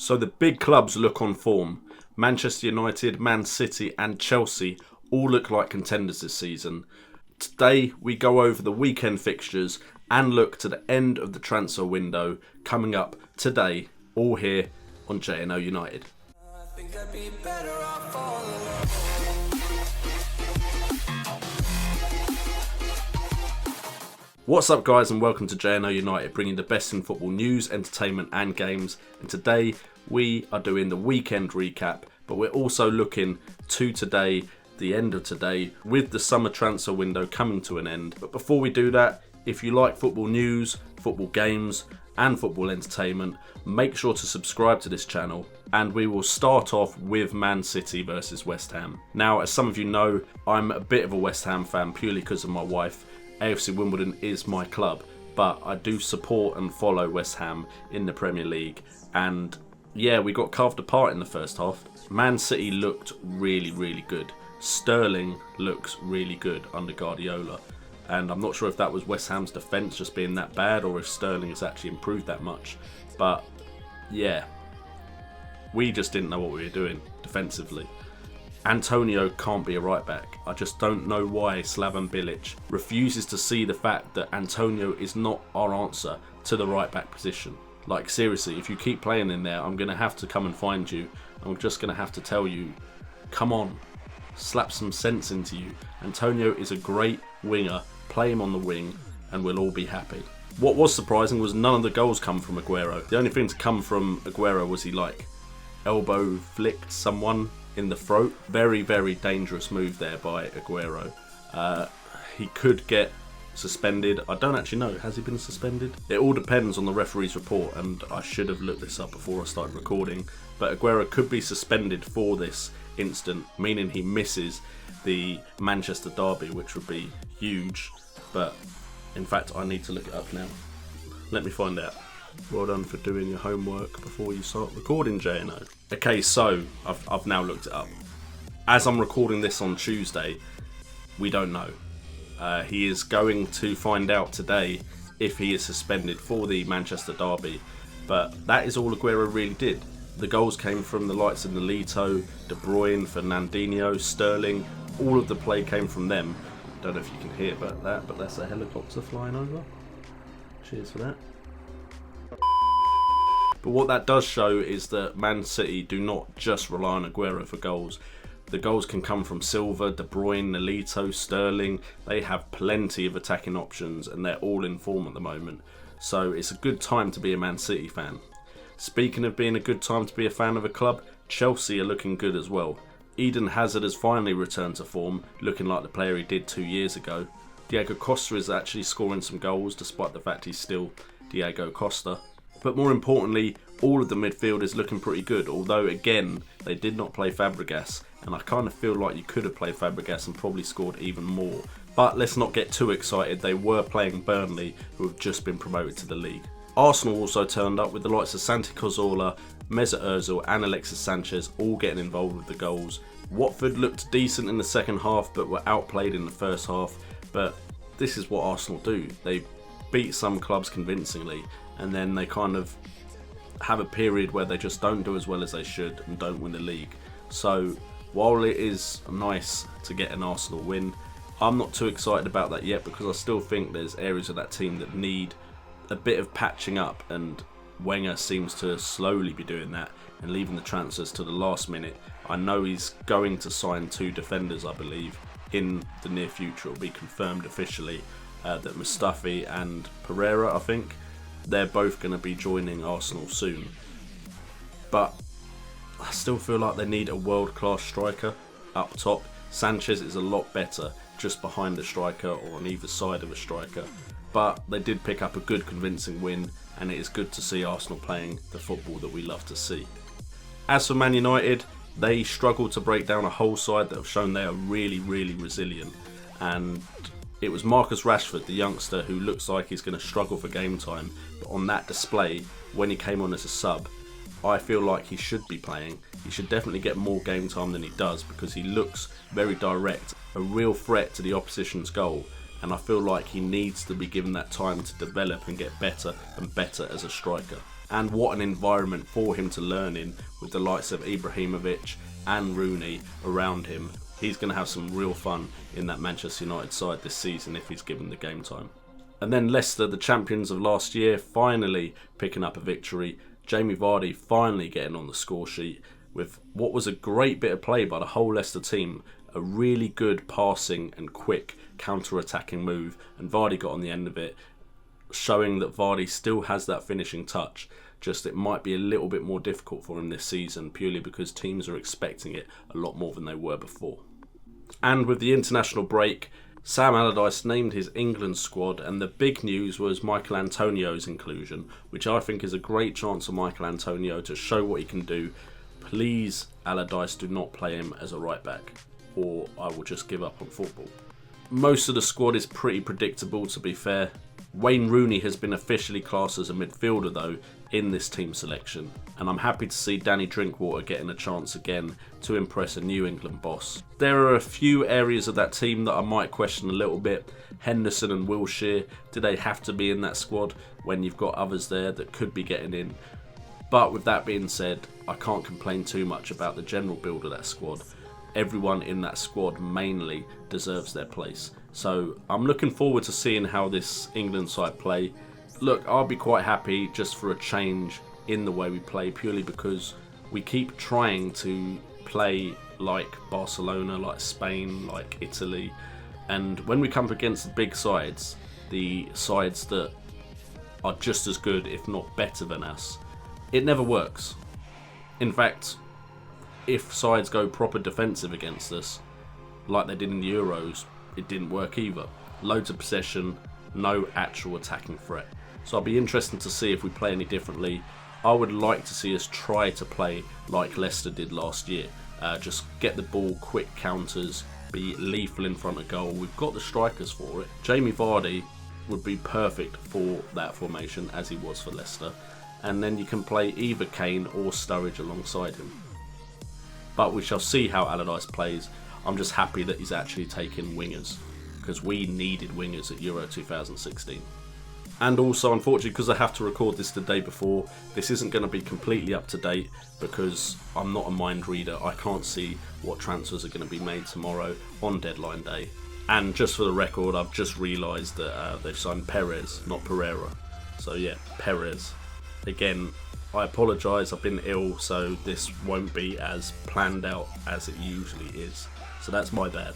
So the big clubs look on form. Manchester United, Man City and Chelsea all look like contenders this season. Today we go over the weekend fixtures and look to the end of the transfer window coming up today, all here on JNO United. What's up guys, and welcome to JNO United, bringing the best in football news, entertainment and games. And today we are doing the weekend recap, but we're also looking to today, the end of today, with the summer transfer window coming to an end. But before we do that, if you like football news, football games and football entertainment, make sure to subscribe to this channel, and we will start off with Man City versus West Ham. Now, as some of you know, I'm a bit of a West Ham fan purely because of my wife. AFC Wimbledon is my club, but I do support and follow West Ham in the Premier League. And yeah, we got carved apart in the first half. Man City looked really good. Sterling looks really good under Guardiola. And I'm not sure if that was West Ham's defence just being that bad or if Sterling has actually improved that much. But yeah, we just didn't know what we were doing defensively. Antonio can't be a right back. I just don't know why Slaven Bilic refuses to see the fact that Antonio is not our answer to the right back position. Like seriously, if you keep playing in there, I'm going to have to come and find you. I'm just going to have to tell you, come on, slap some sense into you. Antonio is a great winger. Play him on the wing and we'll all be happy. What was surprising was none of the goals come from Aguero. The only thing to come from Aguero was he elbow flicked someone in the throat. Very dangerous move there by Aguero. He could get suspended. I don't actually know. Has he been suspended? It all depends on the referee's report, and I should have looked this up before I started recording. But Aguero could be suspended for this incident, meaning he misses the Manchester derby, which would be huge. But in fact, I need to look it up now. Let me find out. Well done for doing your homework before you start recording, JNO. Okay, so I've now looked it up. As I'm recording this on Tuesday, we don't know. He is going to find out today if he is suspended for the Manchester derby. But that is all Aguero really did. The goals came from the likes of Nolito, De Bruyne, Fernandinho, Sterling. All of the play came from them. Don't know if you can hear about that, but that's a helicopter flying over. Cheers for that. But what that does show is that Man City do not just rely on Aguero for goals. The goals can come from Silva, De Bruyne, Nolito, Sterling. They have plenty of attacking options and they're all in form at the moment. So it's a good time to be a Man City fan. Speaking of being a good time to be a fan of a club, Chelsea are looking good as well. Eden Hazard has finally returned to form, looking like the player he did 2 years ago. Diego Costa is actually scoring some goals despite the fact he's still Diego Costa. But more importantly, all of the midfield is looking pretty good, although again, they did not play Fabregas, and I kind of feel like you could have played Fabregas and probably scored even more. But let's not get too excited, they were playing Burnley, who have just been promoted to the league. Arsenal also turned up with the likes of Santi Cazorla, Mesut Ozil and Alexis Sanchez all getting involved with the goals. Watford looked decent in the second half but were outplayed in the first half, but this is what Arsenal do. They beat some clubs convincingly, and then they kind of have a period where they just don't do as well as they should and don't win the league. So while it is nice to get an Arsenal win, I'm not too excited about that yet because I still think there's areas of that team that need a bit of patching up, and Wenger seems to slowly be doing that and leaving the transfers to the last minute. I know he's going to sign 2 defenders, I believe, in the near future. It'll be confirmed officially that Mustafi and Pereira, I think, they're both going to be joining Arsenal soon. But I still feel like they need a world-class striker up top. Sanchez is a lot better just behind a striker or on either side of a striker. But they did pick up a good convincing win, and it is good to see Arsenal playing the football that we love to see. As for Man United, they struggled to break down a whole side that have shown they are really resilient. And it was Marcus Rashford, the youngster, who looks like he's going to struggle for game time. But on that display, when he came on as a sub, I feel like he should be playing. He should definitely get more game time than he does because he looks very direct, a real threat to the opposition's goal. And I feel like he needs to be given that time to develop and get better and better as a striker. and what an environment for him to learn in, with the likes of Ibrahimovic and Rooney around him. He's going to have some real fun in that Manchester United side this season if he's given the game time. And then Leicester, the champions of last year, finally picking up a victory. Jamie Vardy finally getting on the score sheet with what was a great bit of play by the whole Leicester team. A really good passing and quick counter-attacking move, and Vardy got on the end of it, showing that Vardy still has that finishing touch. Just it might be a little bit more difficult for him this season, purely because teams are expecting it a lot more than they were before. And with the international break, Sam Allardyce named his England squad, and the big news was Michael Antonio's inclusion, which I think is a great chance for Michael Antonio to show what he can do. Please, Allardyce, do not play him as a right back, or I will just give up on football. Most of the squad is pretty predictable, to be fair. Wayne Rooney has been officially classed as a midfielder though in this team selection, and I'm happy to see Danny Drinkwater getting a chance again to impress a New England boss. There are a few areas of that team that I might question a little bit. Henderson and Wilshere, do they have to be in that squad when you've got others there that could be getting in? But with that being said, I can't complain too much about the general build of that squad. Everyone in that squad mainly deserves their place. So I'm looking forward to seeing how this England side play. Look, I'll be quite happy just for a change in the way we play, purely because we keep trying to play like Barcelona, like Spain, like Italy. And when we come up against the big sides, the sides that are just as good, if not better than us, it never works. In fact, if sides go proper defensive against us, like they did in the Euros, it didn't work either. Loads of possession, no actual attacking threat. So I'll be interested to see if we play any differently. I would like to see us try to play like Leicester did last year. Just get the ball, quick counters, be lethal in front of goal. We've got the strikers for it. Jamie Vardy would be perfect for that formation, as he was for Leicester. And then you can play either Kane or Sturridge alongside him. But we shall see how Allardyce plays. I'm just happy that he's actually taken wingers, because we needed wingers at Euro 2016. And also, unfortunately, because I have to record this the day before, this isn't going to be completely up to date, because I'm not a mind reader. I can't see what transfers are going to be made tomorrow on deadline day. And just for the record, I've just realised that they've signed Perez, not Pereira. So yeah, Perez. Again, I apologise, I've been ill, so this won't be as planned out as it usually is. So that's my bad.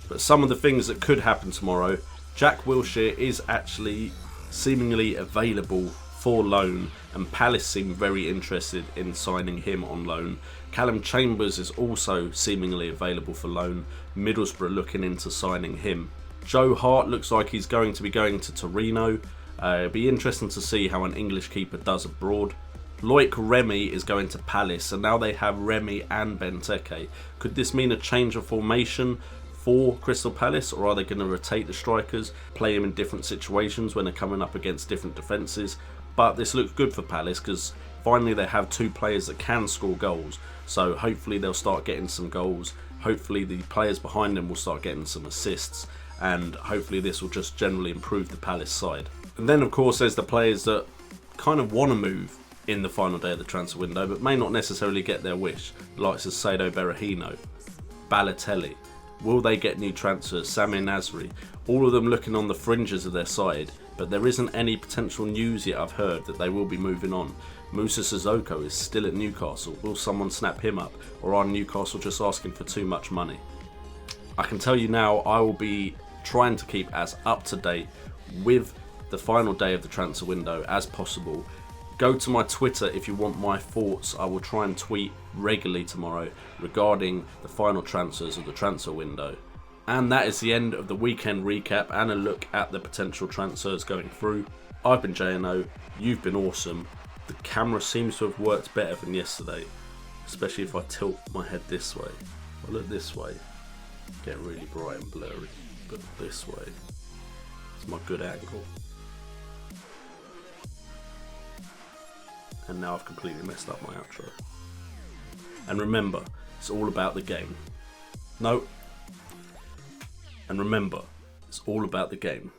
But some of the things that could happen tomorrow, Jack Wilshere is actually seemingly available for loan, and Palace seem very interested in signing him on loan. Callum Chambers is also seemingly available for loan. Middlesbrough looking into signing him. Joe Hart looks like he's going to be going to Torino. It'll be interesting to see how an English keeper does abroad. Loic Remy is going to Palace, and now they have Remy and Benteke. Could this mean a change of formation for Crystal Palace, or are they going to rotate the strikers, play them in different situations when they're coming up against different defences? But this looks good for Palace, because finally they have two players that can score goals, so hopefully they'll start getting some goals. Hopefully the players behind them will start getting some assists, and hopefully this will just generally improve the Palace side. And then of course there's the players that kind of want to move in the final day of the transfer window, but may not necessarily get their wish, the likes of Saido Berahino, Balotelli. Will they get new transfers? Samir Nasri, all of them looking on the fringes of their side, but there isn't any potential news yet I've heard that they will be moving on. Musa Sissoko is still at Newcastle. Will someone snap him up, or are Newcastle just asking for too much money? I can tell you now, I will be trying to keep as up to date with the final day of the transfer window as possible. Go to my Twitter if you want my thoughts. I will try and tweet regularly tomorrow regarding the final transfers of the transfer window. And that is the end of the weekend recap and a look at the potential transfers going through. I've been JNO, you've been awesome. The camera seems to have worked better than yesterday, especially if I tilt my head this way. If I look this way, get really bright and blurry, but this way, it's my good angle. And now I've completely messed up my outro. And remember, it's all about the game. No. And remember, it's all about the game.